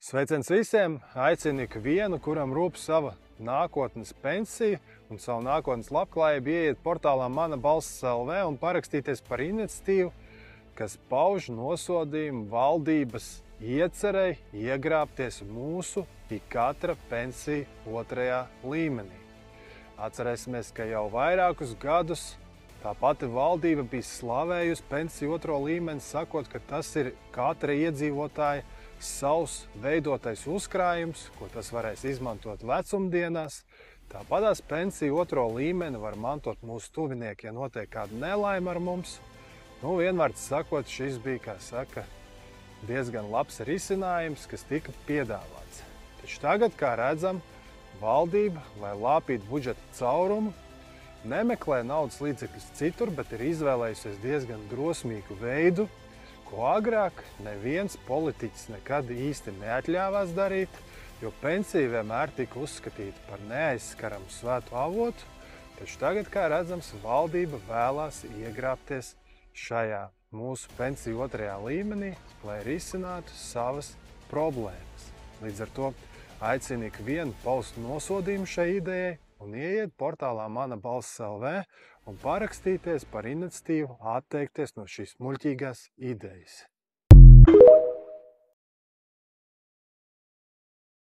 Sveiciens visiem! Aicinu ikvienu, kuram rūp sava nākotnes pensija un savu nākotnes labklājību, ieiet portālā Mana balss LV un parakstīties par iniciatīvu, kas pauž nosodījumu valdības iecerei iegrābties mūsu katra pensija otrajā līmenī. Atcerēsimies, ka jau vairākus gadus tā pati valdība bija slavējusi pensiju otro līmeni, sakot, ka tas ir katra iedzīvotāja savs veidotais uzkrājums, ko tas varēs izmantot vecumdienās. Tāpatās pensiju otro līmeni var mantot mūsu tuvinieki, ja notiek kāda nelaime ar mums. Vienvārds sakot, šis bija, kā saka, diezgan labs risinājums, kas tika piedāvāts. Taču tagad, kā redzam, valdība, lai lāpītu budžeta caurumu, nemeklē naudas līdzekļus citur, bet ir izvēlējusies diezgan drosmīgu veidu, ko agrāk neviens politiķis nekad īsti neatļāvās darīt, jo pensija vienmēr tika uzskatīta par neaizskaramu svētu avotu, taču tagad, kā redzams, valdība vēlās iegrābties šajā mūsu pensiju otrajā līmenī, lai risinātu savas problēmas. Līdz ar to aicinu ikvienu paust nosodījumu šai idejai un ieiet portālā Mana balss LV un parakstīties par iniciatīvu atteikties no šīs muļķīgās idejas.